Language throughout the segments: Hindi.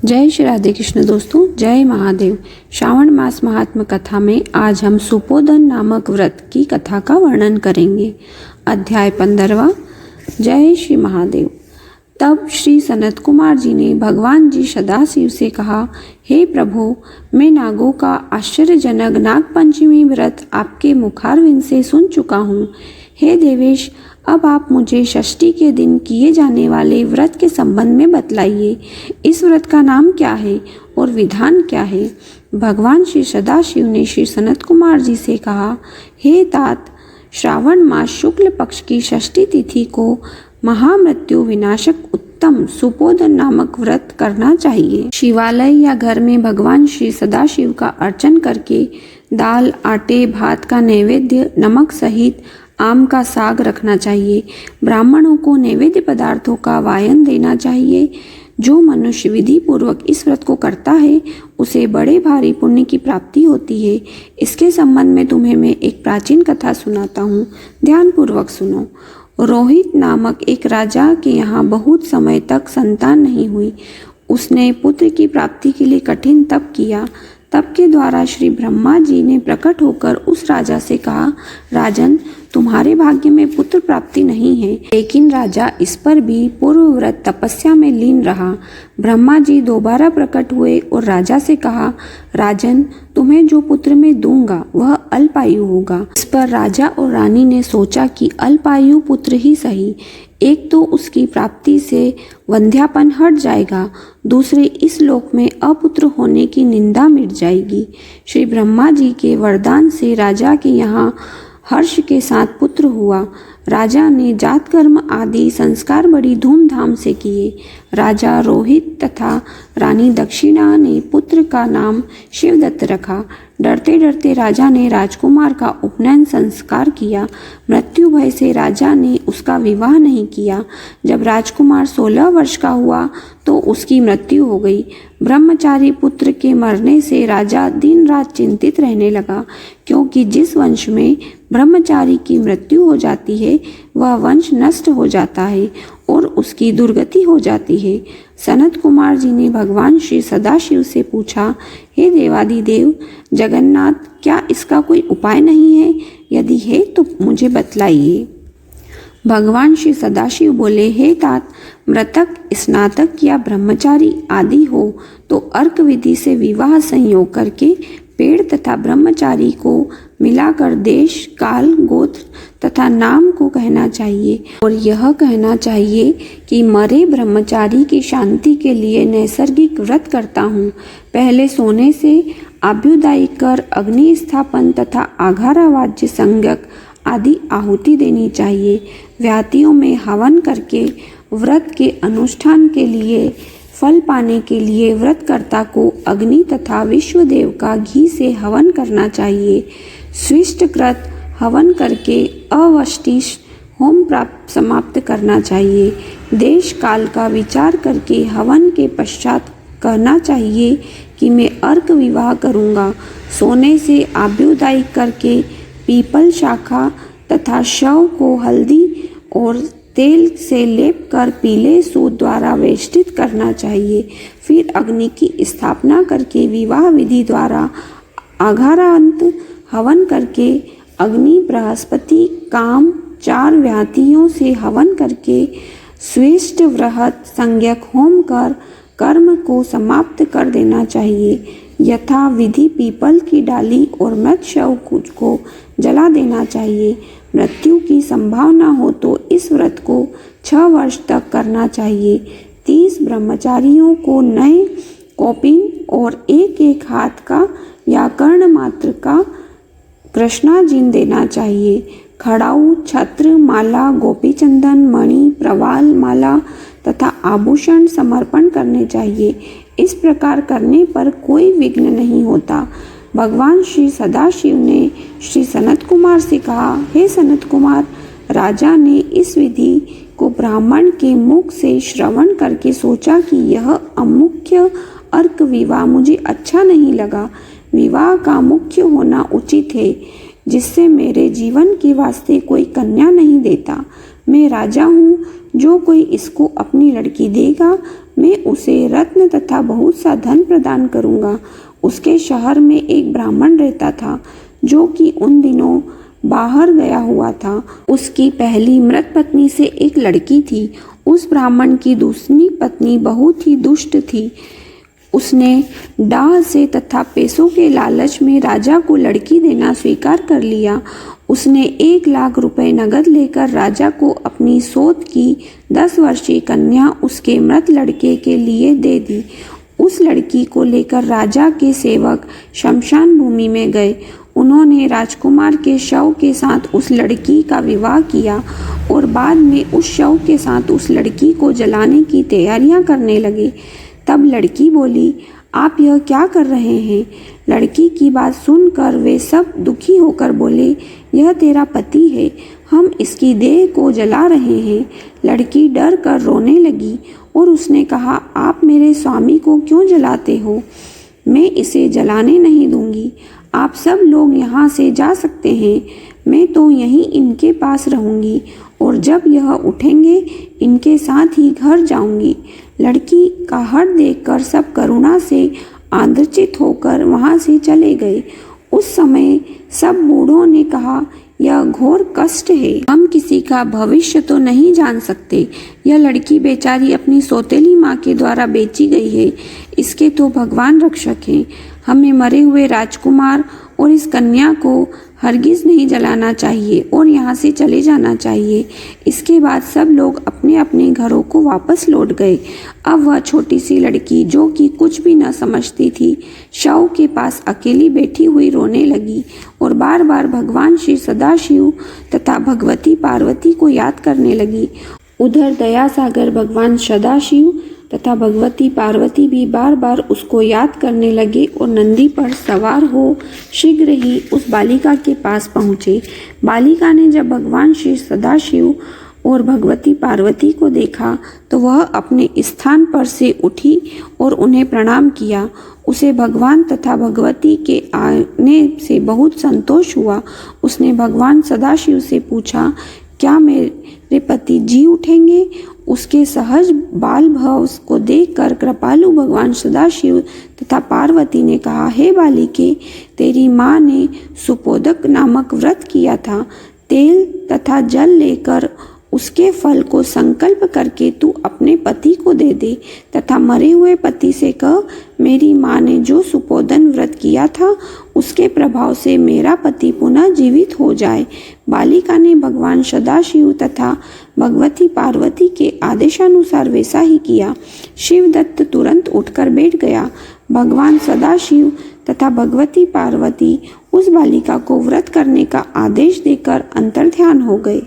जय श्री राधे कृष्ण दोस्तों, जय महादेव। श्रावण मास महात्म कथा में आज हम सुपोधन नामक व्रत की कथा का वर्णन करेंगे। अध्याय 15। जय श्री महादेव। तब श्री सनत कुमार जी ने भगवान जी सदाशिव से कहा, हे प्रभु, मैं नागों का आश्चर्यजनक नागपंचमी व्रत आपके मुखारविंद से सुन चुका हूँ। हे देवेश, अब आप मुझे षष्ठी के दिन किए जाने वाले व्रत के संबंध में बतलाइए। इस व्रत का नाम क्या है और विधान क्या है? भगवान श्री सदाशिव ने श्री सनत कुमार जी से कहा, हे तात, श्रावण मास शुक्ल पक्ष की षष्ठी तिथि को महामृत्यु विनाशक उत्तम सुपोधन नामक व्रत करना चाहिए। शिवालय या घर में भगवान श्री सदाशिव का अर्चन करके दाल, आटे, भात का नैवेद्य नमक सहित आम का साग रखना चाहिए। ब्राह्मणों को नैवेद्य पदार्थों का वायन देना चाहिए। जो मनुष्य विधि पूर्वक इस व्रत को करता है उसे बड़े भारी पुण्य की प्राप्ति होती है। इसके संबंध में तुम्हें मैं एक प्राचीन कथा सुनाता हूँ, ध्यान पूर्वक सुनो। रोहित नामक एक राजा के यहाँ बहुत समय तक संतान नहीं हुई। उसने पुत्र की प्राप्ति के लिए कठिन तप किया। तप के द्वारा श्री ब्रह्मा जी ने प्रकट होकर उस राजा से कहा, राजन, तुम्हारे भाग्य में पुत्र प्राप्ति नहीं है। लेकिन राजा इस पर भी पूर्वव्रत तपस्या में लीन रहा। ब्रह्मा जी दोबारा प्रकट हुए और राजा से कहा, राजन, तुम्हें जो पुत्र मैं दूंगा वह अल्पायु होगा। इस पर राजा और रानी ने सोचा कि अल्पायु पुत्र ही सही। एक तो उसकी प्राप्ति से वंध्यापन हट जाएगा, दूसरे इस लोक में अपुत्र होने की निंदा मिट जाएगी। श्री ब्रह्मा जी के वरदान से राजा के यहाँ हर्ष के साथ पुत्र हुआ। राजा ने जात कर्म आदि संस्कार बड़ी धूमधाम से किए। राजा रोहित तथा रानी दक्षिणा ने पुत्र का नाम शिवदत्त रखा। डरते डरते राजा ने राजकुमार का उपनयन संस्कार किया। मृत्यु भय से राजा ने उसका विवाह नहीं किया। जब राजकुमार 16 वर्ष का हुआ तो उसकी मृत्यु हो गई। ब्रह्मचारी पुत्र के मरने से राजा दिन रात चिंतित रहने लगा, क्योंकि जिस वंश में ब्रह्मचारी की मृत्यु हो जाती है वह वंश नष्ट हो जाता है और उसकी दुर्गति हो जाती है। सनत कुमार जी ने भगवान श्री सदाशिव से पूछा, हे देवादिदेव जगन्नाथ, क्या इसका कोई उपाय नहीं है? यदि है तो मुझे बतलाइए। भगवान श्री सदाशिव बोले, हे तात, मृतक स्नातक या ब्रह्मचारी आदि हो तो अर्क विधि से विवाह संयोग करके पेड़ तथा ब्रह्मचारी को मिलाकर देश, काल, गोत्र तथा नाम को कहना चाहिए और यह कहना चाहिए कि मरे ब्रह्मचारी की शांति के लिए नैसर्गिक व्रत करता हूँ। पहले सोने से आभ्युदायी कर अग्नि स्थापन तथा आघारावाज्य संज्ञक आदि आहुति देनी चाहिए। व्यातियों में हवन करके व्रत के अनुष्ठान के लिए फल पाने के लिए व्रतकर्ता को अग्नि तथा विश्वदेव का घी से हवन करना चाहिए। स्विष्टकृत हवन करके अवशिष्ट होम प्राप्त समाप्त करना चाहिए। देश काल का विचार करके हवन के पश्चात कहना चाहिए कि मैं अर्क विवाह करूँगा। सोने से आभ्युदायी करके पीपल शाखा तथा शव को हल्दी और तेल से लेप कर पीले सूत द्वारा वेष्टित करना चाहिए। फिर अग्नि की स्थापना करके विवाह विधि द्वारा आघारांत हवन करके अग्नि, बृहस्पति, काम, 4 व्यातियों से हवन करके स्विष्ट वृहत संज्ञक होम कर कर्म को समाप्त कर देना चाहिए। यथा विधि पीपल की डाली और मृत शव को जला देना चाहिए। मृत्यु की संभावना हो तो इस व्रत को 6 वर्ष तक करना चाहिए। 30 ब्रह्मचारियों को नए कौपीन और एक हाथ का या कर्ण मात्र का कृष्णाजिन देना चाहिए। खड़ाऊ, छत्र, माला, गोपी चंदन, मणि, प्रवाल माला तथा आभूषण समर्पण करने चाहिए। इस प्रकार करने पर कोई विघ्न नहीं होता। भगवान श्री सदाशिव ने श्री सनत कुमार से कहा, हे सनत कुमार, राजा ने इस विधि को ब्राह्मण के मुख से श्रवण करके सोचा कि यह अमुख्य अर्क विवाह मुझे अच्छा नहीं लगा। विवाह का मुख्य होना उचित है, जिससे मेरे जीवन के वास्ते कोई कन्या नहीं देता। मैं राजा हूँ, जो कोई इसको अपनी लड़की देगा मैं उसे रत्न तथा बहुत सा धन प्रदान करूँगा। उसके शहर में एक ब्राह्मण रहता था जो कि उन दिनों बाहर गया हुआ था। उसकी पहली मृत पत्नी से एक लड़की थी। उस ब्राह्मण की दूसरी पत्नी बहुत ही दुष्ट थी। उसने डाह से तथा पैसों के लालच में राजा को लड़की देना स्वीकार कर लिया। उसने 1,00,000 रुपए नगद लेकर राजा को अपनी सोत की 10 वर्षीय कन्या उसके मृत लड़के के लिए दे दी। उस लड़की को लेकर राजा के सेवक शमशान भूमि में गए। उन्होंने राजकुमार के शव के साथ उस लड़की का विवाह किया और बाद में उस शव के साथ उस लड़की को जलाने की तैयारियां करने लगे। तब लड़की बोली, आप यह क्या कर रहे हैं? लड़की की बात सुनकर वे सब दुखी होकर बोले, यह तेरा पति है, हम इसकी देह को जला रहे हैं। लड़की डर कर रोने लगी और उसने कहा, आप मेरे स्वामी को क्यों जलाते हो? मैं इसे जलाने नहीं दूंगी। आप सब लोग यहाँ से जा सकते हैं, मैं तो यहीं इनके पास रहूंगी और जब यह उठेंगे इनके साथ ही घर जाऊंगी। लड़की का हट देखकर सब करुणा से आंदोलित होकर वहां से चले गए। उस समय सब बूढ़ों ने कहा, यह घोर कष्ट है, हम किसी का भविष्य तो नहीं जान सकते। यह लड़की बेचारी अपनी सौतेली माँ के द्वारा बेची गई है, इसके तो भगवान रक्षक हैं। हमें मरे हुए राजकुमार और इस कन्या को हरगिज नहीं जलाना चाहिए और यहाँ से चले जाना चाहिए। इसके बाद सब लोग अपने अपने घरों को वापस लौट गए। अब वह छोटी सी लड़की जो कि कुछ भी न समझती थी, शव के पास अकेली बैठी हुई रोने लगी और बार बार भगवान श्री सदाशिव तथा भगवती पार्वती को याद करने लगी। उधर दयासागर भगवान सदाशिव तथा भगवती पार्वती भी बार बार उसको याद करने लगे और नंदी पर सवार हो शीघ्र ही उस बालिका के पास पहुँचे। बालिका ने जब भगवान श्री सदाशिव और भगवती पार्वती को देखा तो वह अपने स्थान पर से उठी और उन्हें प्रणाम किया। उसे भगवान तथा भगवती के आने से बहुत संतोष हुआ। उसने भगवान सदाशिव से पूछा, क्या मेरे पति जी उठेंगे? उसके सहज बाल भाव को देखकर कृपालु भगवान सदाशिव तथा पार्वती ने कहा, हे बालिके, तेरी माँ ने सुपोदक नामक व्रत किया था। तेल तथा जल लेकर उसके फल को संकल्प करके तू अपने पति को दे दे तथा मरे हुए पति से कह, मेरी माँ ने जो सुपोदन व्रत किया था उसके प्रभाव से मेरा पति पुनः जीवित हो जाए। बालिका ने भगवान सदाशिव तथा भगवती पार्वती के आदेशानुसार वैसा ही किया। शिवदत्त तुरंत उठकर बैठ गया। भगवान सदाशिव तथा भगवती पार्वती उस बालिका को व्रत करने का आदेश देकर अंतर्ध्यान हो गए।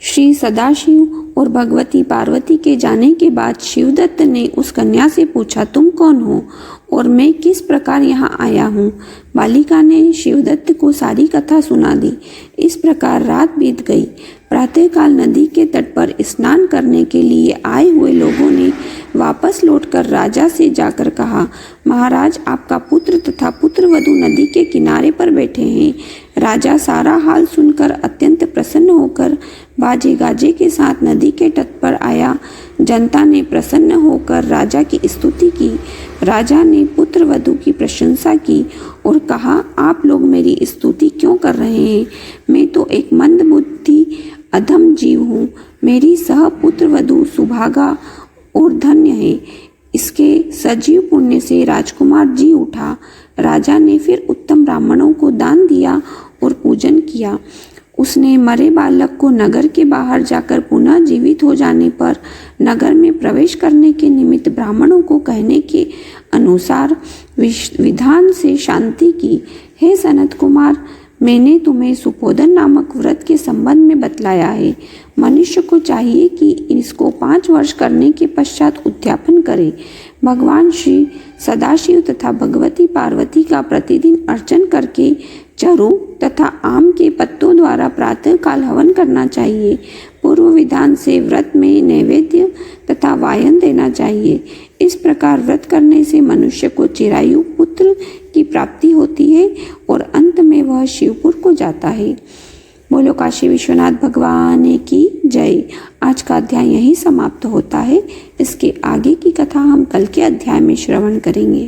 श्री सदाशिव और भगवती पार्वती के जाने के बाद शिवदत्त ने उस कन्या से पूछा, तुम कौन हो और मैं किस प्रकार यहाँ आया हूँ? बालिका ने शिवदत्त को सारी कथा सुना दी। इस प्रकार रात बीत गई। प्रातःकाल नदी के तट पर स्नान करने के लिए आए हुए लोगों ने वापस लौटकर राजा से जाकर कहा, महाराज, आपका पुत्र तथा पुत्रवधू नदी के किनारे पर बैठे हैं। राजा सारा हाल सुनकर अत्यंत प्रसन्न होकर बाजे गाजे के साथ नदी के तट पर आया। जनता ने प्रसन्न होकर राजा की स्तुति की। राजा ने पुत्रवधू की प्रशंसा की और कहा, आप लोग मेरी स्तुति क्यों कर रहे हैं? मैं तो एक मंदबुद्धि अधम जीव हूँ। मेरी सह पुत्रवधू सुभागा और धन्य है। इसके सजीव पुण्य से राजकुमार जी उठा। राजा ने फिर उत्तम ब्राह्मणों को दान दिया और पूजन किया। उसने मरे बालक को नगर के बाहर जाकर पुनः जीवित हो जाने पर नगर में प्रवेश करने के निमित्त ब्राह्मणों को कहने के अनुसार विधान से शांति की। हे सनत कुमार, मैंने तुम्हें सुपोदन नामक व्रत के संबंध में बतलाया है। मनुष्य को चाहिए कि इसको 5 वर्ष करने के पश्चात उद्यापन करे। भगवान श्री सदाशिव तथा भगवती पार्वती का प्रतिदिन अर्चन करके चरु तथा आम के पत्तों द्वारा प्रातःकाल हवन करना चाहिए। पूर्व विधान से व्रत में नैवेद्य तथा वायन देना चाहिए। इस प्रकार व्रत करने से मनुष्य को चिरायु पुत्र की प्राप्ति होती है और अंत में वह शिवपुर को जाता है। बोलो काशी विश्वनाथ भगवान की जय। आज का अध्याय यहीं समाप्त होता है। इसके आगे की कथा हम कल के अध्याय में श्रवण करेंगे।